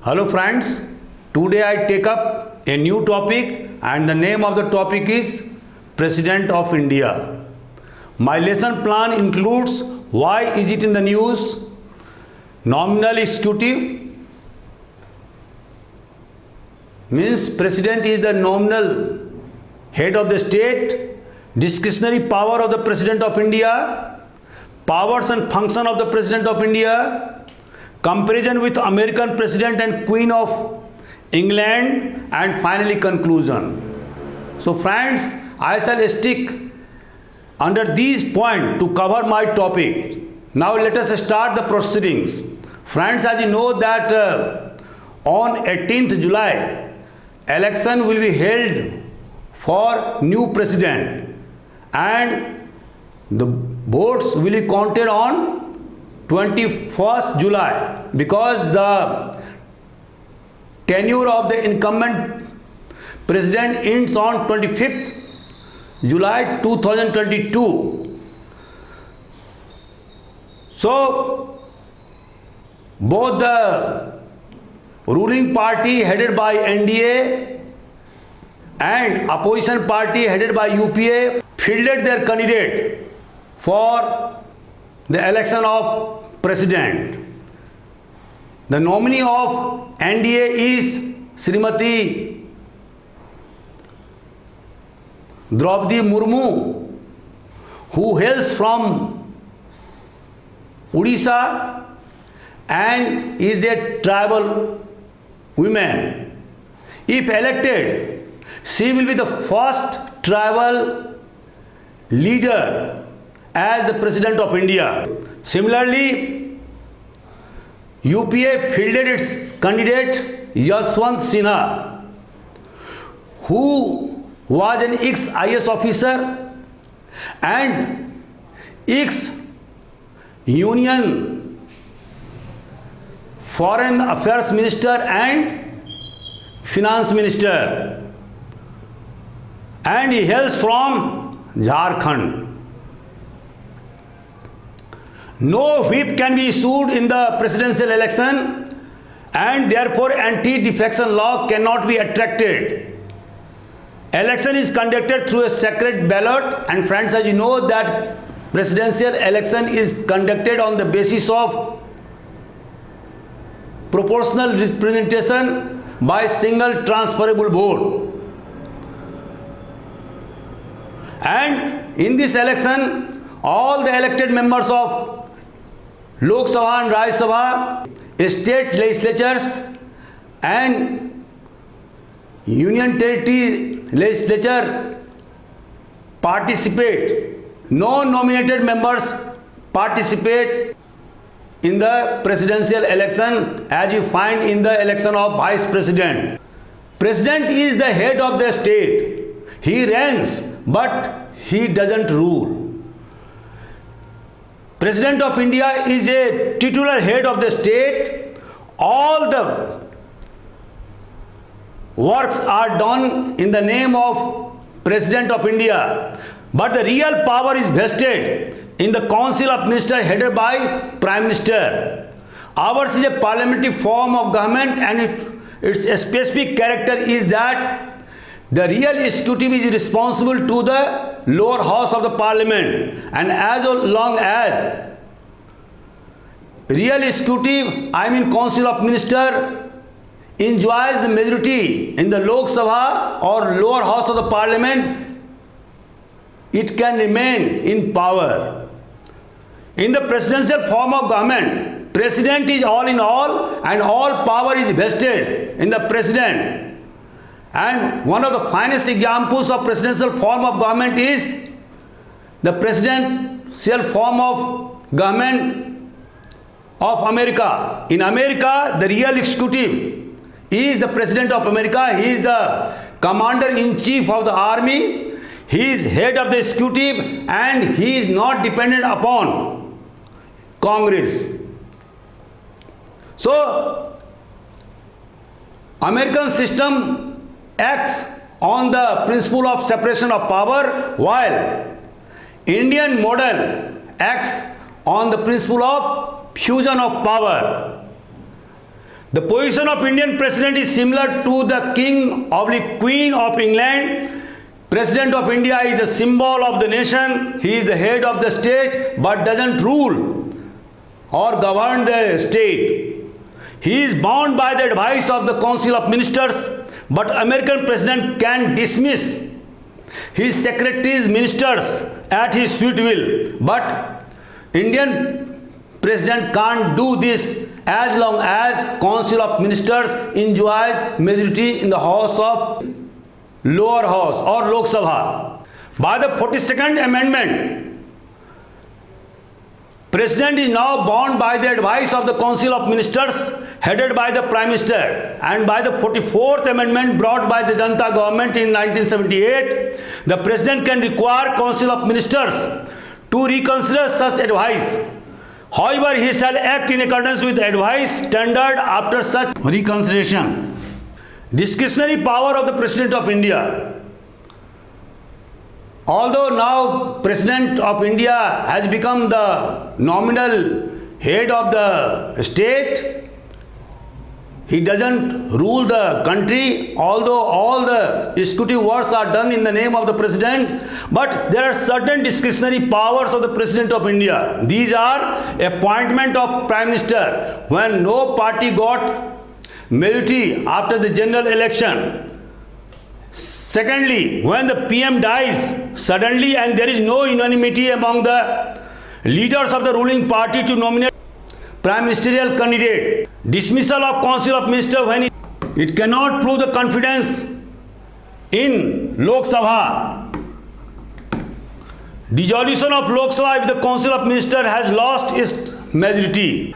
Hello friends, today I take up a new topic and the name of the topic is President of India. My lesson plan includes why is it in the news, nominal executive means President is the nominal head of the state, discretionary power of the President of India, powers and function of the President of India, comparison with American President and Queen of England, and finally conclusion. So friends, I shall stick under these points to cover my topic. Now let us start the proceedings. Friends, as you know that on 18th July, election will be held for new president and the votes will be counted on 21st July because the tenure of the incumbent president ends on 25th July 2022. So both the ruling party headed by NDA and opposition party headed by UPA fielded their candidate for the election of president. The nominee of NDA is Srimati Draupadi Murmu, who hails from Odisha and is a tribal woman. If elected, she will be the first tribal leader as the President of India. Similarly, UPA fielded its candidate Yashwant Sinha, who was an ex-IS officer and ex-Union Foreign Affairs Minister and Finance Minister, and he hails from Jharkhand. No whip can be issued in the presidential election and therefore anti-defection law cannot be attracted. Election is conducted through a secret ballot, and friends, as you know that presidential election is conducted on the basis of proportional representation by single transferable vote. And in this election, all the elected members of Lok Sabha and Rajya Sabha, state legislatures and union territory legislature participate. No nominated members participate in the presidential election as you find in the election of vice president. President is the head of the state. He reigns, but he doesn't rule. President of India is a titular head of the state. All the works are done in the name of President of India, but the real power is vested in the Council of Ministers headed by Prime Minister. Ours is a parliamentary form of government, and its specific character is that the real executive is responsible to the lower house of the parliament, and as long as real executive, I mean Council of Ministers, enjoys the majority in the Lok Sabha or lower house of the parliament, it can remain in power. In the presidential form of government, president is all in all and all power is vested in the president. And one of the finest examples of presidential form of government is the presidential form of government of America. In America, the real executive is the President of America. He is the Commander-in-Chief of the Army. He is head of the executive and he is not dependent upon Congress. So, American system acts on the principle of separation of power, while Indian model acts on the principle of fusion of power. The position of Indian president is similar to the king or the queen of England. President of India is the symbol of the nation. He is the head of the state but doesn't rule or govern the state. He is bound by the advice of the Council of Ministers, but American president can dismiss his secretaries, ministers at his sweet will. But Indian president can't do this as long as Council of Ministers enjoys majority in the House of Lower House or Lok Sabha. By the 42nd Amendment, President is now bound by the advice of the Council of Ministers headed by the Prime Minister, and by the 44th Amendment brought by the Janata government in 1978, the President can require Council of Ministers to reconsider such advice. However, he shall act in accordance with advice tendered after such reconsideration. Discretionary power of the President of India. Although now President of India has become the nominal head of the state, he doesn't rule the country, although all the executive works are done in the name of the President, but there are certain discretionary powers of the President of India. These are appointment of Prime Minister when no party got majority after the general election. Secondly, when the PM dies suddenly and there is no unanimity among the leaders of the ruling party to nominate prime ministerial candidate. Dismissal of Council of Ministers when it cannot prove the confidence in Lok Sabha. Dissolution of Lok Sabha if the Council of Ministers has lost its majority.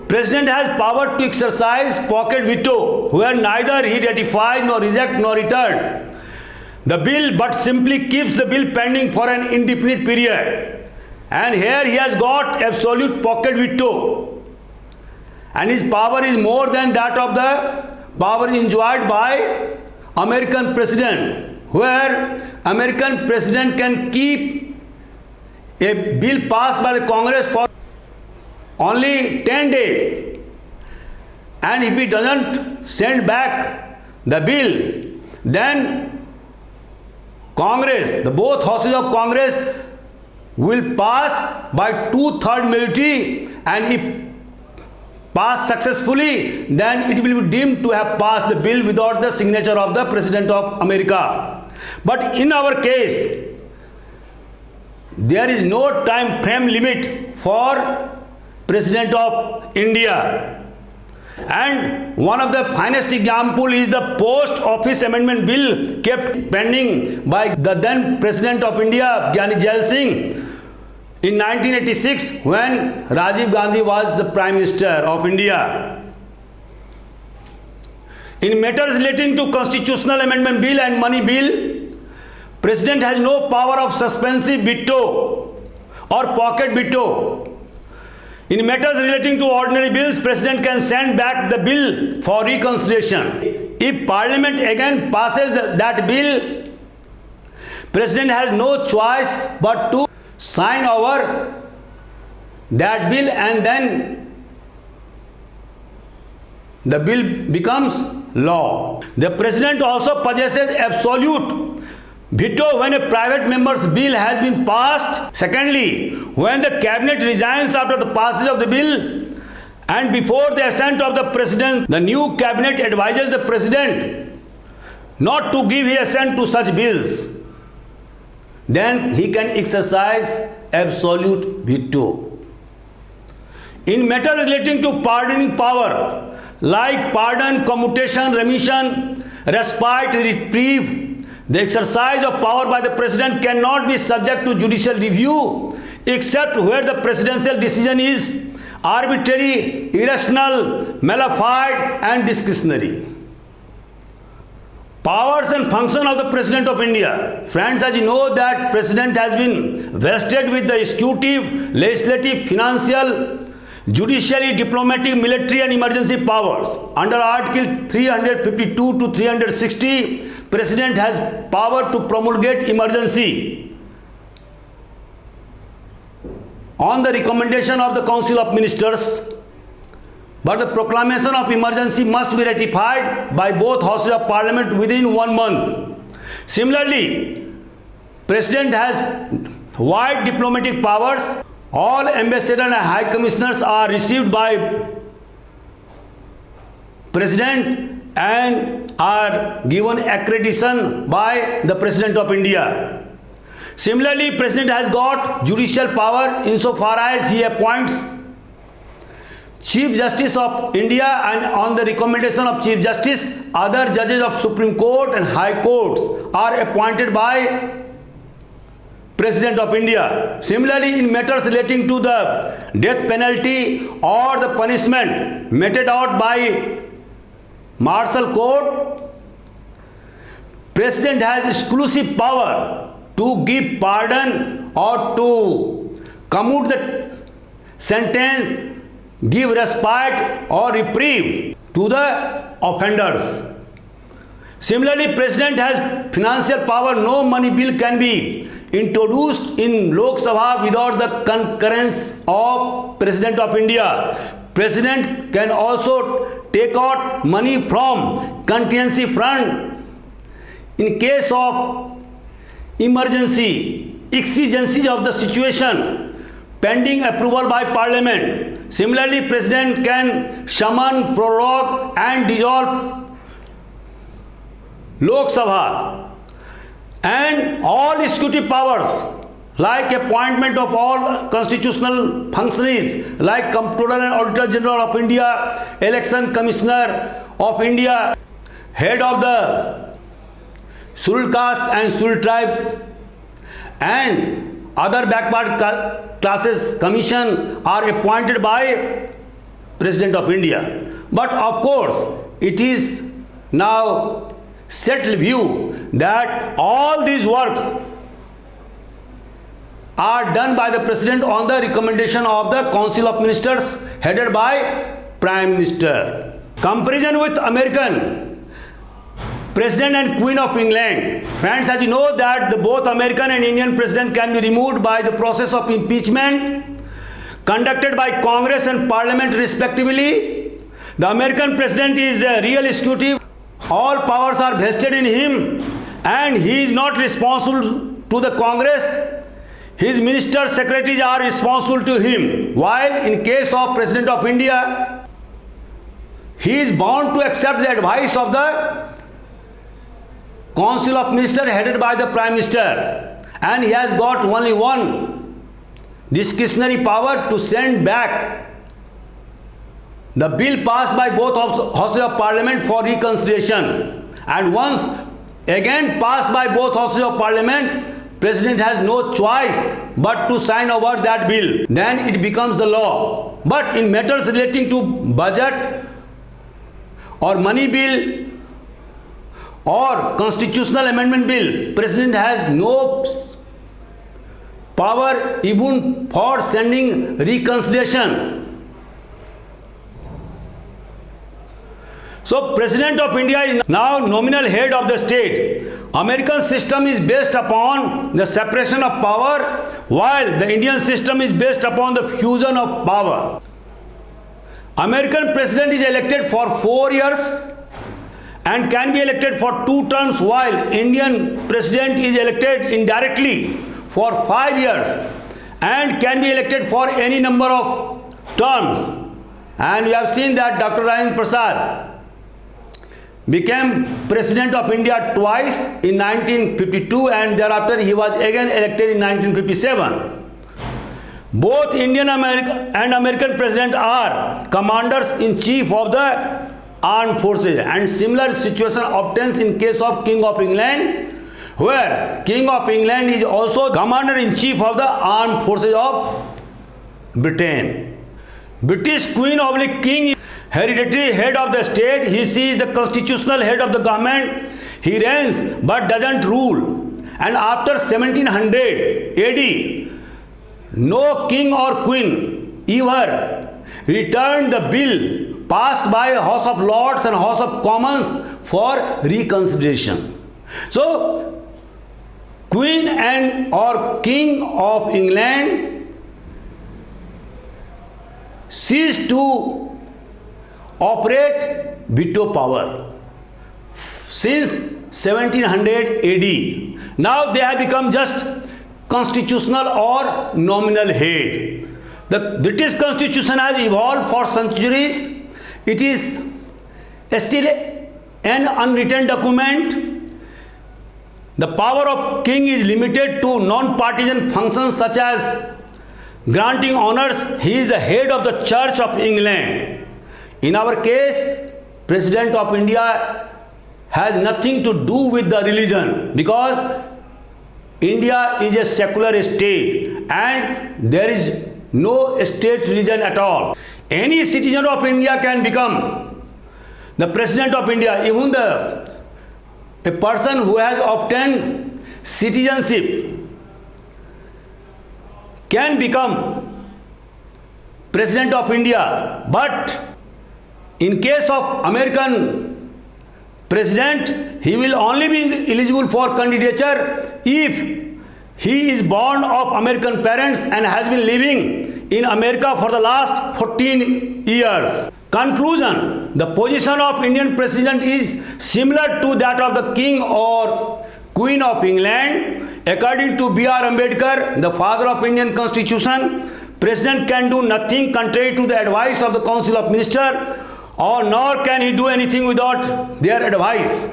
President has power to exercise pocket veto where neither he ratifies nor rejects nor returns the bill but simply keeps the bill pending for an indefinite period. And here he has got absolute pocket veto. And his power is more than that of the power enjoyed by American president, where American president can keep a bill passed by the Congress for only 10 days. And if he doesn't send back the bill, then Congress, the both houses of Congress will pass by 2/3 majority, and if passed successfully, then it will be deemed to have passed the bill without the signature of the President of America. But in our case, there is no time frame limit for President of India. And one of the finest example is the Post Office Amendment Bill kept pending by the then President of India, Gyani Jail Singh, in 1986 when Rajiv Gandhi was the Prime Minister of India. In matters relating to Constitutional Amendment Bill and Money Bill, President has no power of suspensive veto or pocket veto. In matters relating to ordinary bills, President can send back the bill for reconsideration. If Parliament again passes that bill, President has no choice but to sign over that bill, and then the bill becomes law. The President also possesses absolute veto when a private member's bill has been passed. Secondly, when the cabinet resigns after the passage of the bill and before the assent of the President, the new cabinet advises the President not to give his assent to such bills. Then he can exercise absolute veto. In matters relating to pardoning power, like pardon, commutation, remission, respite, reprieve, the exercise of power by the President cannot be subject to judicial review except where the presidential decision is arbitrary, irrational, malefied and discretionary. Powers and function of the President of India. Friends, as you know that President has been vested with the executive, legislative, financial, judiciary, diplomatic, military and emergency powers. Under Article 352 to 360, President has power to promulgate emergency on the recommendation of the Council of Ministers. but the proclamation of emergency must be ratified by both houses of parliament within 1 month. Similarly, President has wide diplomatic powers. All ambassadors and high commissioners are received by President and are given accreditation by the President of India. Similarly, President has got judicial power insofar as he appoints Chief Justice of India, and on the recommendation of Chief Justice, other judges of Supreme Court and High Courts are appointed by President of India. Similarly, in matters relating to the death penalty or the punishment meted out by martial court, President has exclusive power to give pardon or to commute the sentence, give respite or reprieve to the offenders. Similarly, President has financial power. No money bill can be introduced in Lok Sabha without the concurrence of President of India. President can also take out money from contingency fund in case of emergency, exigencies of the situation, pending approval by Parliament. Similarly, President can summon, prorogue and dissolve Lok Sabha, and all executive powers like appointment of all constitutional functionaries like Comptroller and Auditor General of India, Election Commissioner of India, head of the scheduled caste and scheduled tribe and other backward classes commission are appointed by President of India. But of course, it is now settled view that all these works are done by the President on the recommendation of the Council of Ministers headed by Prime Minister. Comparison with American President and Queen of England. Friends, as you know that both American and Indian President can be removed by the process of impeachment conducted by Congress and Parliament respectively. The American President is a real executive. All powers are vested in him and he is not responsible to the Congress. His ministers, secretaries are responsible to him. While in case of President of India, he is bound to accept the advice of the Council of Ministers headed by the Prime Minister, and he has got only one discretionary power to send back the bill passed by both houses of Parliament for reconsideration, and once again passed by both houses of Parliament, President has no choice but to sign over that bill. Then it becomes the law. But in matters relating to budget or money bill or constitutional amendment bill, President has no power even for sending reconsideration. So President of India is now nominal head of the state. American system is based upon the separation of power, while the Indian system is based upon the fusion of power. American President is elected for 4 years and can be elected for 2 terms, while Indian President is elected indirectly for 5 years and can be elected for any number of terms. And we have seen that Dr. Rajendra Prasad became President of India twice in 1952 and thereafter he was again elected in 1957. Both Indian and American President are commanders-in-chief of the armed forces, and similar situation obtains in case of King of England, where King of England is also commander-in-chief of the armed forces of Britain. British Queen / King is hereditary head of the state. He is the constitutional head of the government. He reigns but doesn't rule. And after 1700 AD, no king or queen ever returned the bill passed by House of Lords and House of Commons for reconsideration. So, Queen and or King of England ceased to operate veto power since 1700 AD. Now they have become just constitutional or nominal head. The British Constitution has evolved for centuries. It is still an unwritten document. The power of king is limited to non-partisan functions such as granting honors. He is the head of the Church of England. In our case, President of India has nothing to do with the religion, because India is a secular state and there is no state religion at all. Any citizen of India can become the President of India. Even a person who has obtained citizenship can become President of India. But in case of American President, he will only be eligible for candidature if he is born of American parents and has been living in America for the last 14 years. Conclusion: the position of Indian President is similar to that of the King or Queen of England. According to B.R. Ambedkar, the father of Indian Constitution, President can do nothing contrary to the advice of the Council of Ministers, or nor can he do anything without their advice.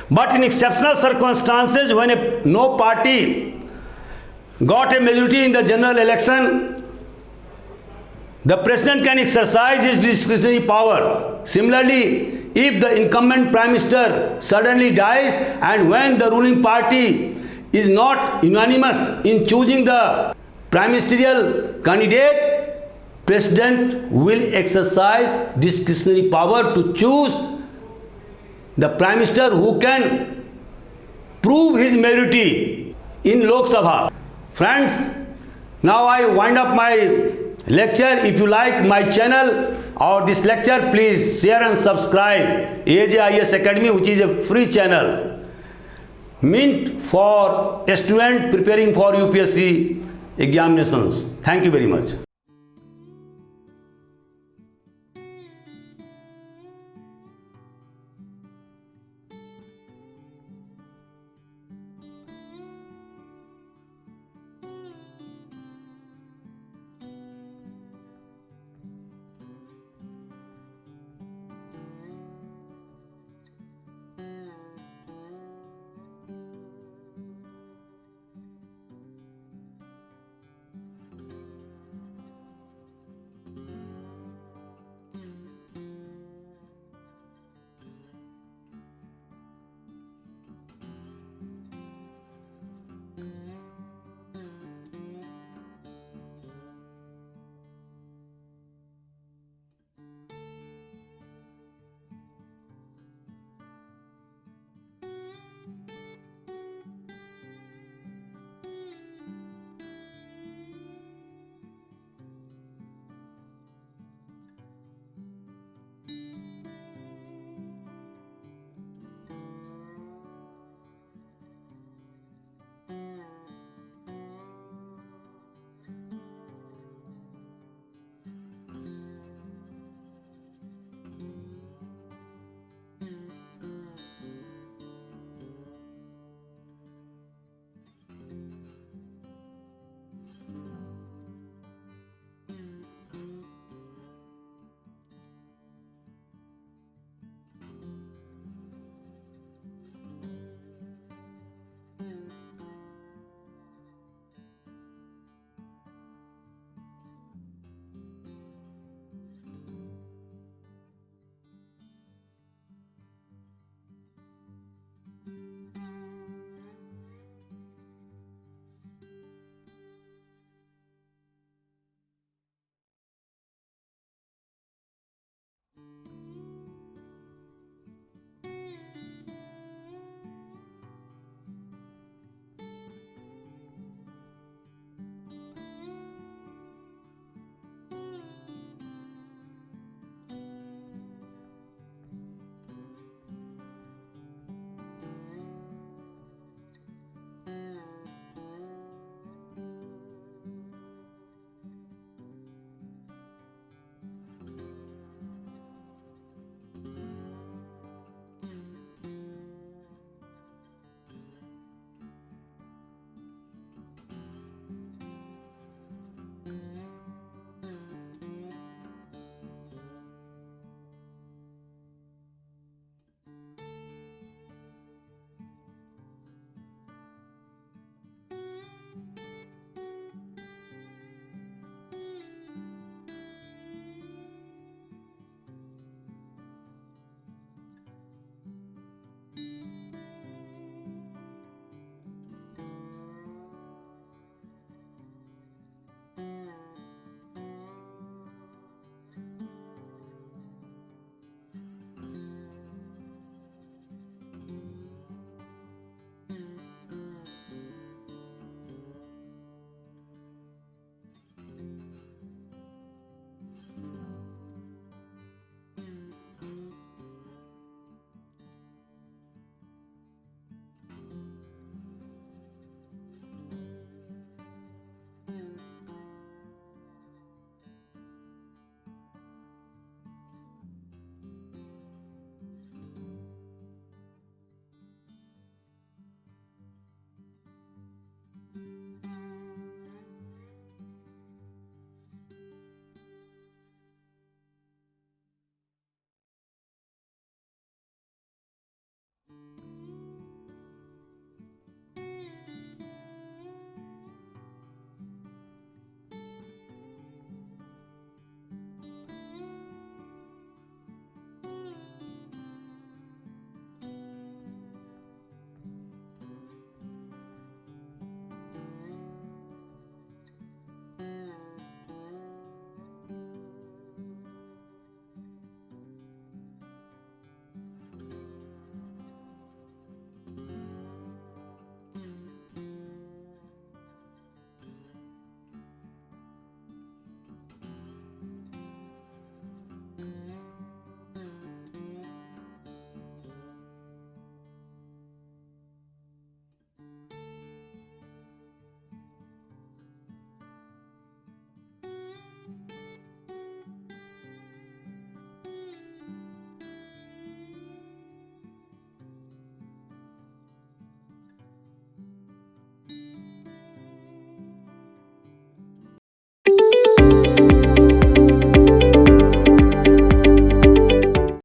But in exceptional circumstances, when no party got a majority in the general election, the President can exercise his discretionary power. Similarly, if the incumbent Prime Minister suddenly dies and when the ruling party is not unanimous in choosing the Prime Ministerial candidate, President will exercise discretionary power to choose the Prime Minister who can prove his majority in Lok Sabha. Friends, now I wind up my lecture. If you like my channel or this lecture, please share and subscribe AJIS Academy, which is a free channel meant for a student preparing for UPSC examinations. Thank you very much.